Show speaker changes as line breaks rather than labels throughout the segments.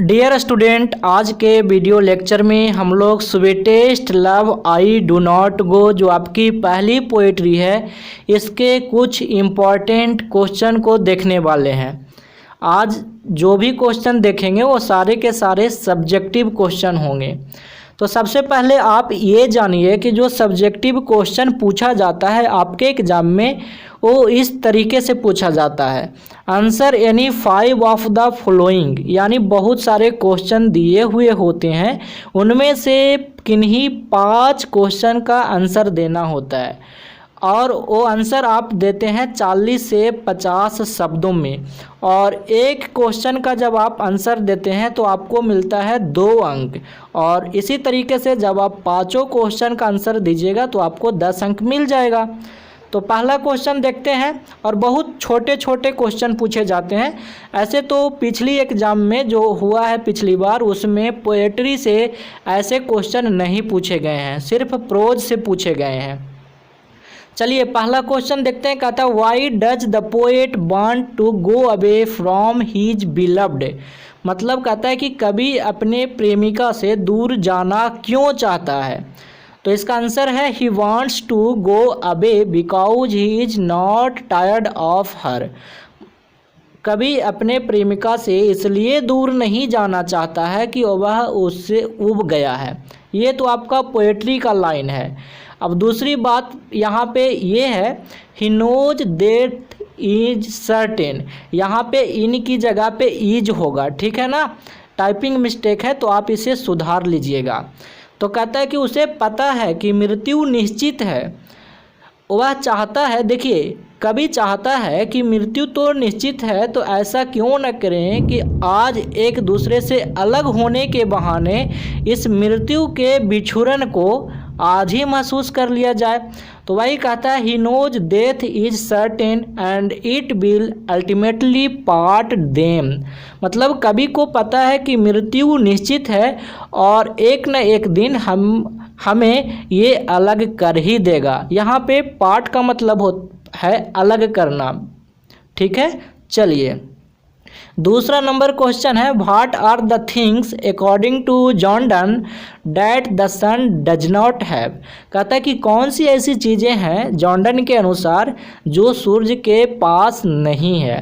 Dear student, आज के video lecture में हम लोग sweetest love I do not गो जो आपकी पहली पोएट्री है, इसके कुछ इम्पॉर्टेंट क्वेश्चन को देखने वाले हैं। आज जो भी क्वेश्चन देखेंगे वो सारे के सारे सब्जेक्टिव क्वेश्चन होंगे। तो सबसे पहले आप ये जानिए कि जो सब्जेक्टिव क्वेश्चन पूछा जाता है आपके एग्जाम में वो इस तरीके से पूछा जाता है। Answer any 5 of the following, यानी बहुत सारे क्वेश्चन दिए हुए होते हैं, उनमें से किन्हीं 5 क्वेश्चन का आंसर देना होता है और वो आंसर आप देते हैं 40 से 50 शब्दों में। और एक क्वेश्चन का जब आप आंसर देते हैं तो आपको मिलता है 2 अंक, और इसी तरीके से जब आप 5 क्वेश्चन का आंसर दीजिएगा तो आपको 10 अंक मिल जाएगा। तो पहला क्वेश्चन देखते हैं, और बहुत छोटे छोटे क्वेश्चन पूछे जाते हैं। ऐसे तो पिछली एग्जाम में जो हुआ है पिछली बार, उसमें पोएट्री से ऐसे क्वेश्चन नहीं पूछे गए हैं, सिर्फ प्रोज से पूछे गए हैं। चलिए पहला क्वेश्चन देखते हैं। कहता है why does the poet want to go away from his beloved, मतलब कहता है कि कवि अपने प्रेमिका से दूर जाना क्यों चाहता है। तो इसका आंसर है he wants to go away because he is not tired of her. कवि अपने प्रेमिका से इसलिए दूर नहीं जाना चाहता है कि वह उससे उब गया है। ये तो आपका पोएट्री का लाइन है। अब दूसरी बात यहाँ पे ये है, he knows that is certain, यहाँ पे इन की जगह पे इज होगा, ठीक है ना। टाइपिंग मिस्टेक है तो आप इसे सुधार लीजिएगा। तो कहता है कि उसे पता है कि मृत्यु निश्चित है, वह चाहता है, देखिए कभी चाहता है कि मृत्यु तो निश्चित है, तो ऐसा क्यों न करें कि आज एक दूसरे से अलग होने के बहाने इस मृत्यु के बिछुड़न को आज ही महसूस कर लिया जाए। तो वही कहता है he knows death is certain and it will ultimately part them, मतलब कवि को पता है कि मृत्यु निश्चित है और एक न एक दिन हमें ये अलग कर ही देगा। यहाँ पे पार्ट का मतलब है अलग करना, ठीक है। चलिए दूसरा नंबर क्वेश्चन है what are the things according to John Donne that the sun does not have, कहता है कि कौन सी ऐसी चीज़ें हैं जॉन डन के अनुसार जो सूर्य के पास नहीं है।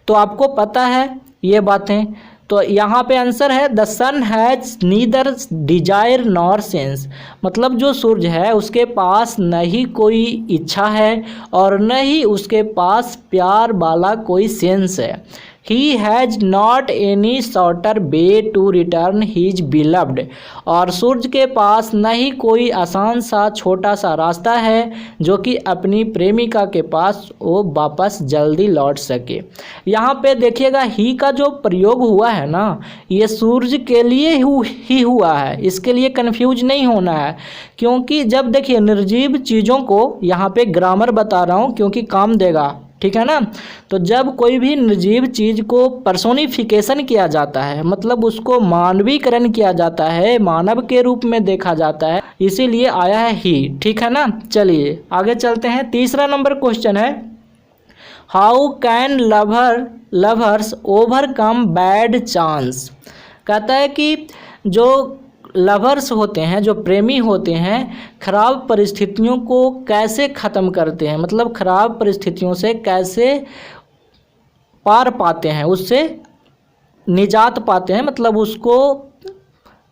तो आपको पता है ये बातें, तो यहाँ पे आंसर है the sun has neither desire nor sense, मतलब जो सूर्य है उसके पास न ही कोई इच्छा है और न ही उसके पास प्यार वाला कोई सेंस है। He has not any shorter way to return his beloved, और सूर्य के पास न ही कोई आसान सा छोटा सा रास्ता है जो कि अपनी प्रेमिका के पास वो वापस जल्दी लौट सके। यहाँ पे देखिएगा ही का जो प्रयोग हुआ है ना, ये सूर्य के लिए ही हुआ है, इसके लिए कंफ्यूज नहीं होना है। क्योंकि जब देखिए निर्जीव चीज़ों को, यहाँ पे ग्रामर बता रहा हूँ क्योंकि काम देगा, ठीक है ना। तो जब कोई भी निर्जीव चीज़ को पर्सोनिफिकेशन किया जाता है, मतलब उसको मानवीकरण किया जाता है, मानव के रूप में देखा जाता है, इसीलिए आया है ही, ठीक है ना। चलिए आगे चलते हैं। तीसरा नंबर क्वेश्चन है how can lovers overcome bad chance, कहता है कि जो लवर्स होते हैं, जो प्रेमी होते हैं, खराब परिस्थितियों को कैसे ख़त्म करते हैं, मतलब खराब परिस्थितियों से कैसे पार पाते हैं, उससे निजात पाते हैं, मतलब उसको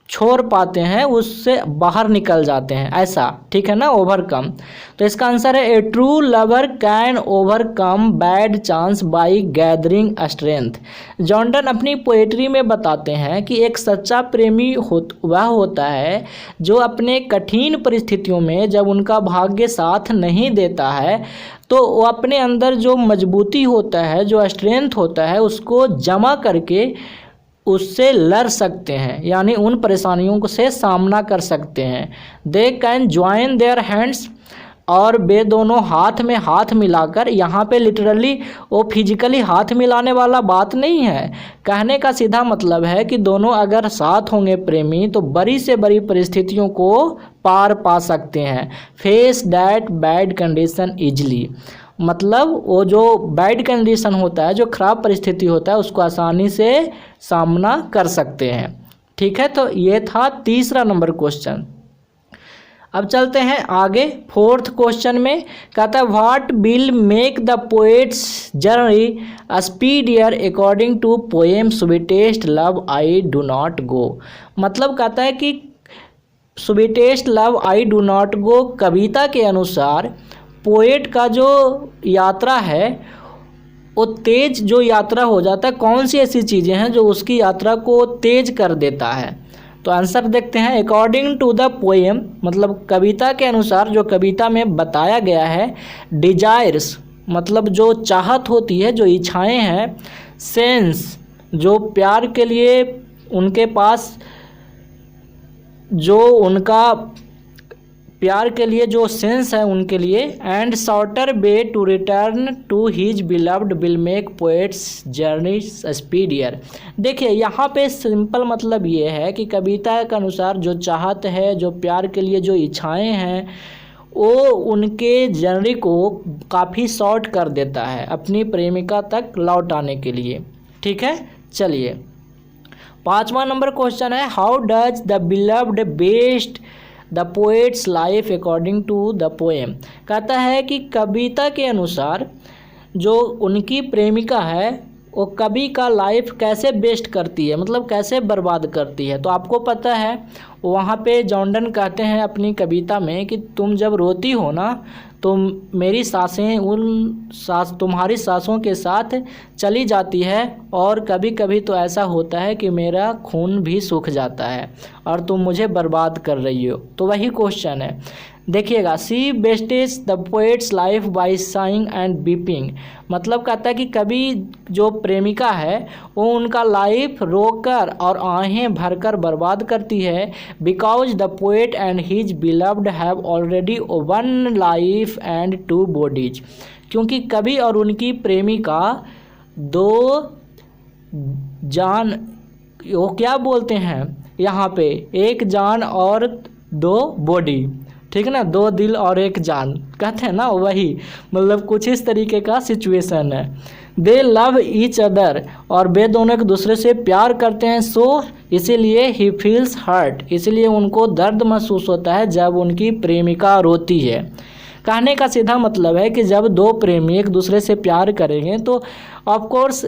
छोड़ पाते हैं, उससे बाहर निकल जाते हैं, ऐसा, ठीक है ना, ओवरकम। तो इसका आंसर है a true lover can overcome bad chance by gathering strength. John Donne अपनी पोएट्री में बताते हैं कि एक सच्चा प्रेमी वह होता है जो अपने कठिन परिस्थितियों में जब उनका भाग्य साथ नहीं देता है तो वो अपने अंदर जो मजबूती होता है, जो स्ट्रेंथ होता है, उसको जमा करके उससे लड़ सकते हैं, यानी उन परेशानियों से सामना कर सकते हैं। They can join their hands, और वे दोनों हाथ में हाथ मिलाकर, यहाँ पे लिटरली वो फिजिकली हाथ मिलाने वाला बात नहीं है, कहने का सीधा मतलब है कि दोनों अगर साथ होंगे प्रेमी तो बड़ी से बड़ी परिस्थितियों को पार पा सकते हैं। Face that bad condition easily, मतलब वो जो बैड कंडीशन होता है, जो ख़राब परिस्थिति होता है, उसको आसानी से सामना कर सकते हैं। ठीक है, तो ये था तीसरा नंबर क्वेश्चन। अब चलते हैं आगे फोर्थ क्वेश्चन में। कहता है what will make the poet's journey speedier according to poem sweetest love I do not go. मतलब कहता है कि sweetest love I do not go कविता के अनुसार पोएट का जो यात्रा है वो तेज जो यात्रा हो जाता है। कौन सी ऐसी चीज़ें हैं जो उसकी यात्रा को तेज कर देता है? तो आंसर देखते हैं। अकॉर्डिंग टू द पोएम मतलब कविता के अनुसार, जो कविता में बताया गया है, डिजायर्स मतलब जो चाहत होती है, जो इच्छाएं हैं, सेंस जो प्यार के लिए उनके पास जो उनका प्यार के लिए जो सेंस है उनके लिए, and shorter way to return to his beloved will make poet's journey speedier. देखिए यहाँ पे सिंपल मतलब ये है कि कविता के अनुसार जो चाहत है, जो प्यार के लिए जो इच्छाएं हैं, वो उनके जर्नी को काफ़ी शॉर्ट कर देता है अपनी प्रेमिका तक लौट आने के लिए। ठीक है, चलिए पाँचवा नंबर क्वेश्चन है how does the beloved best the poet's life according to the poem. कहता है कि कविता के अनुसार जो उनकी प्रेमिका है वो कवि का लाइफ कैसे बेस्ट करती है, मतलब कैसे बर्बाद करती है। तो आपको पता है वहाँ पे जॉर्डन कहते हैं अपनी कविता में कि तुम जब रोती हो ना तो मेरी सांसें तुम्हारी सांसों के साथ चली जाती है, और कभी कभी तो ऐसा होता है कि मेरा खून भी सूख जाता है और तुम मुझे बर्बाद कर रही हो। तो वही क्वेश्चन है, देखिएगा। She wastes the poet's life by sighing and weeping. मतलब कहता है कि कभी जो प्रेमिका है वो उनका लाइफ रोकर और आहें भरकर बर्बाद करती है। Because the poet and his beloved have already one life and two bodies. क्योंकि कवि और उनकी प्रेमिका दो जान, वो क्या बोलते हैं यहाँ पे, एक जान और दो बॉडी, ठीक है ना, दो दिल और एक जान कहते हैं ना, वही मतलब कुछ इस तरीके का सिचुएशन है। दे लव ईच अदर, और वे दोनों एक दूसरे से प्यार करते हैं। सो इसीलिए ही फील्स हर्ट, इसलिए उनको दर्द महसूस होता है जब उनकी प्रेमिका रोती है। कहने का सीधा मतलब है कि जब दो प्रेमी एक दूसरे से प्यार करेंगे तो ऑफ कोर्स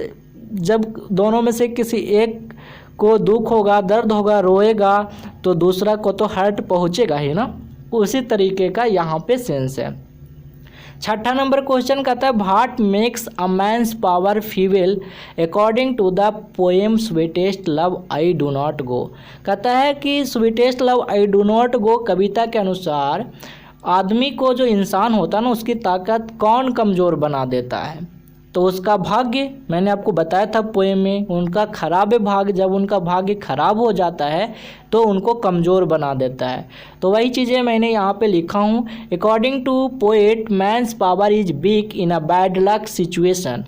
जब दोनों में से किसी एक को दुख होगा, दर्द होगा, रोएगा, तो दूसरा को तो हर्ट पहुँचेगा ही ना। उसी तरीके का यहाँ पे सेंस है। छठा नंबर क्वेश्चन कहता है what makes a man's power feeble according to the poem sweetest love I do not go. कहता है कि sweetest love I do not go कविता के अनुसार आदमी को, जो इंसान होता है ना, उसकी ताकत कौन कमज़ोर बना देता है? तो उसका भाग्य। मैंने आपको बताया था पोएम में, उनका खराब भाग्य, जब उनका भाग्य खराब हो जाता है तो उनको कमज़ोर बना देता है। तो वही चीज़ें मैंने यहाँ पे लिखा हूँ। According to poet man's power is weak in a bad luck situation.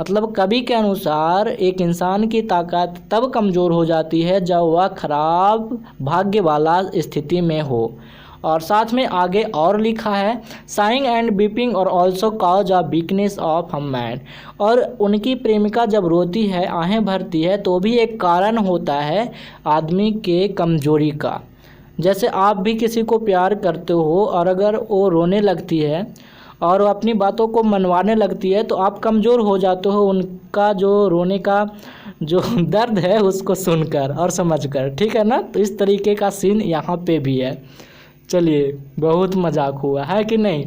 मतलब कवि के अनुसार एक इंसान की ताकत तब कमज़ोर हो जाती है जब वह खराब भाग्य वाला स्थिति में हो। और साथ में आगे और लिखा है साइंग एंड बीपिंग और also cause a weakness of a man. और उनकी प्रेमिका जब रोती है, आहें भरती है, तो भी एक कारण होता है आदमी के कमजोरी का। जैसे आप भी किसी को प्यार करते हो और अगर वो रोने लगती है और वो अपनी बातों को मनवाने लगती है तो आप कमज़ोर हो जाते हो उनका जो रोने का जो दर्द है उसको सुनकर और समझकर, ठीक है ना। तो इस तरीके का सीन यहाँ पे भी है। चलिए, बहुत मजाक हुआ है कि नहीं।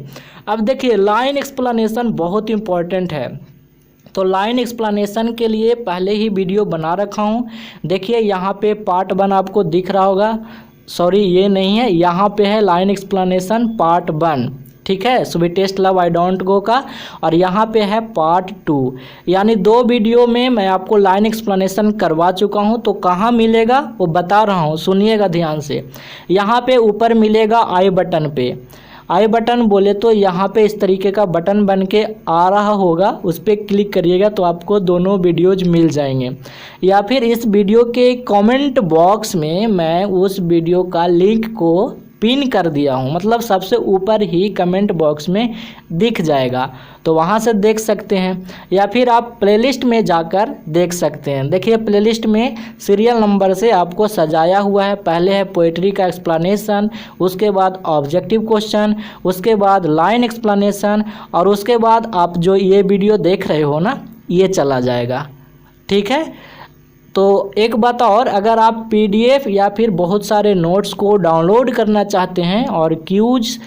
अब देखिए लाइन एक्सप्लेनेशन बहुत इम्पॉर्टेंट है, तो लाइन एक्सप्लेनेशन के लिए पहले ही वीडियो बना रखा हूँ। देखिए यहाँ पे पार्ट 1 आपको दिख रहा होगा, सॉरी ये नहीं है, यहाँ पे है लाइन एक्सप्लेनेशन पार्ट 1, ठीक है, sweetest love I don't go का। और यहाँ पे है पार्ट 2, यानी 2 वीडियो में मैं आपको लाइन एक्सप्लेनेशन करवा चुका हूँ। तो कहाँ मिलेगा वो बता रहा हूँ, सुनिएगा ध्यान से। यहाँ पे ऊपर मिलेगा आई बटन पे, आई बटन बोले तो यहाँ पे इस तरीके का बटन बन के आ रहा होगा, उस पर क्लिक करिएगा तो आपको दोनों वीडियोज मिल जाएंगे। या फिर इस वीडियो के कमेंट बॉक्स में मैं उस वीडियो का लिंक को पिन कर दिया हूँ, मतलब सबसे ऊपर ही कमेंट बॉक्स में दिख जाएगा, तो वहाँ से देख सकते हैं। या फिर आप प्लेलिस्ट में जाकर देख सकते हैं। देखिए प्लेलिस्ट में सीरियल नंबर से आपको सजाया हुआ है। पहले है पोएट्री का एक्सप्लेनेशन, उसके बाद ऑब्जेक्टिव क्वेश्चन, उसके बाद लाइन एक्सप्लेनेशन, और उसके बाद आप जो ये वीडियो देख रहे हो ना, ये चला जाएगा। ठीक है, तो एक बात और, अगर आप पीडीएफ या फिर बहुत सारे नोट्स को डाउनलोड करना चाहते हैं और क्यूज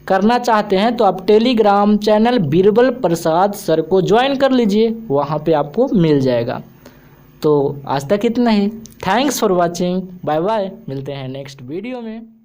करना चाहते हैं तो आप टेलीग्राम चैनल बीरबल प्रसाद सर को ज्वाइन कर लीजिए, वहाँ पे आपको मिल जाएगा। तो आज तक इतना ही। Thanks for watching, bye bye, मिलते हैं नेक्स्ट वीडियो में।